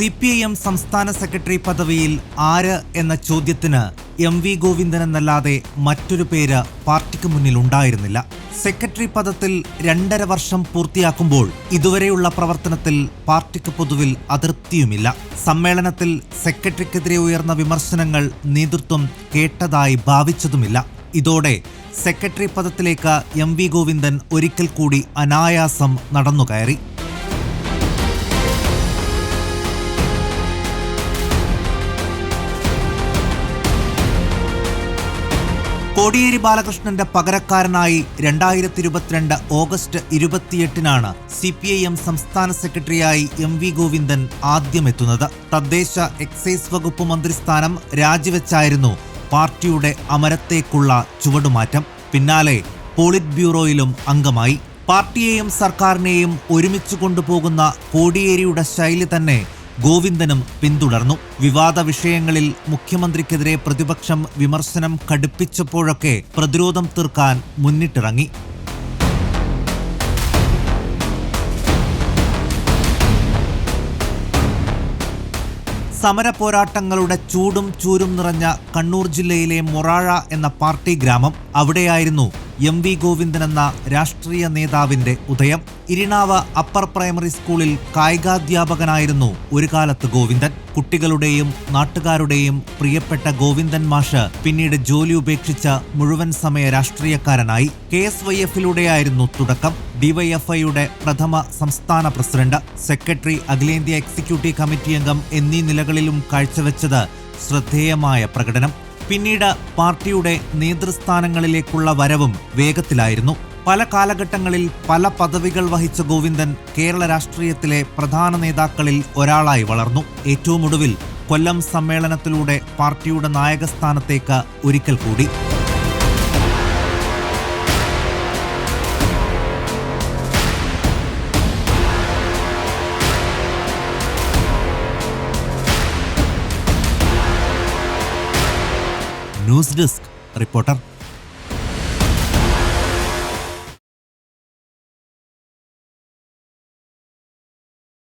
CPIM സംസ്ഥാന secretary പദവിയിൽ ആര് എന്ന ചോദ്യത്തിന് MV ഗോവിന്ദൻ എന്നല്ലാതെ മറ്റൊരു പേര് പാർട്ടിക്ക് മുന്നിൽ ഉണ്ടായിരുന്നില്ല. സെക്രട്ടറി പദത്തിൽ 2.5 വർഷം പൂർത്തിയാക്കുമ്പോൾ ഇതുവരെയുള്ള പ്രവർത്തനത്തിൽ പാർട്ടിക്ക് പൊതുവിൽ അതൃപ്തിയുമില്ല. സമ്മേളനത്തിൽ സെക്രട്ടറിക്കെതിരെ ഉയർന്ന വിമർശനങ്ങൾ നേതൃത്വം കേട്ടതായി ഭാവിച്ചതുമില്ല. ഇതോടെ സെക്രട്ടറി പദത്തിലേക്ക് MV ഗോവിന്ദൻ ഒരിക്കൽ കൂടി അനായാസം നടന്നുകയറി. കോടിയേരി ബാലകൃഷ്ണന്റെ പകരക്കാരനായി 2022 ഓഗസ്റ്റ് 28-നാണ് CPIM സംസ്ഥാന സെക്രട്ടറിയായി MV ഗോവിന്ദൻ ആദ്യമെത്തുന്നത്. തദ്ദേശ എക്സൈസ് വകുപ്പ് മന്ത്രിസ്ഥാനം രാജിവെച്ചായിരുന്നു പാർട്ടിയുടെ അമരത്തേക്കുള്ള ചുവടുമാറ്റം. പിന്നാലെ പോളിറ്റ് ബ്യൂറോയിലും അംഗമായി. പാർട്ടിയെയും സർക്കാരിനെയും ഒരുമിച്ച് കൊണ്ടുപോകുന്ന കോടിയേരിയുടെ ശൈലി തന്നെ ഗോവിന്ദനും പിന്തുടർന്നു. വിവാദ വിഷയങ്ങളിൽ മുഖ്യമന്ത്രിക്കെതിരെ പ്രതിപക്ഷം വിമർശനം കടുപ്പിച്ചപ്പോഴൊക്കെ പ്രതിരോധം തീർക്കാൻ മുന്നിട്ടിറങ്ങി. സമര പോരാട്ടങ്ങളുടെ ചൂടും ചൂരും നിറഞ്ഞ കണ്ണൂർ ജില്ലയിലെ മൊറാഴ എന്ന പാർട്ടി ഗ്രാമം. അവിടെയായിരുന്നു MV ഗോവിന്ദൻ എന്ന രാഷ്ട്രീയ നേതാവിന്റെ ഉദയം. ഇരിണാവ് അപ്പർ പ്രൈമറി സ്കൂളിൽ കായികാധ്യാപകനായിരുന്നു ഒരു കാലത്ത് ഗോവിന്ദൻ. കുട്ടികളുടെയും നാട്ടുകാരുടെയും പ്രിയപ്പെട്ട ഗോവിന്ദൻ മാഷ് പിന്നീട് ജോലി ഉപേക്ഷിച്ച മുഴുവൻ സമയ രാഷ്ട്രീയക്കാരനായി. KSYF-ലൂടെയായിരുന്നു തുടക്കം. DYFIയുടെ പ്രഥമ സംസ്ഥാന പ്രസിഡന്റ്, സെക്രട്ടറി, അഖിലേന്ത്യാ എക്സിക്യൂട്ടീവ് കമ്മിറ്റി അംഗം എന്നീ നിലകളിലും കാഴ്ചവെച്ചത് ശ്രദ്ധേയമായ പ്രകടനം. പിന്നീട് പാർട്ടിയുടെ നേതൃസ്ഥാനങ്ങളിലേക്കുള്ള വരവും വേഗത്തിലായിരുന്നു. പല കാലഘട്ടങ്ങളിൽ പല പദവികൾ വഹിച്ച ഗോവിന്ദൻ കേരള രാഷ്ട്രീയത്തിലെ പ്രധാന നേതാക്കളിൽ ഒരാളായി വളർന്നു. ഏറ്റവും ഒടുവിൽ കൊല്ലം സമ്മേളനത്തിലൂടെ പാർട്ടിയുടെ നായകസ്ഥാനത്തേക്ക് ഒരിക്കൽ കൂടി. News desk reporter.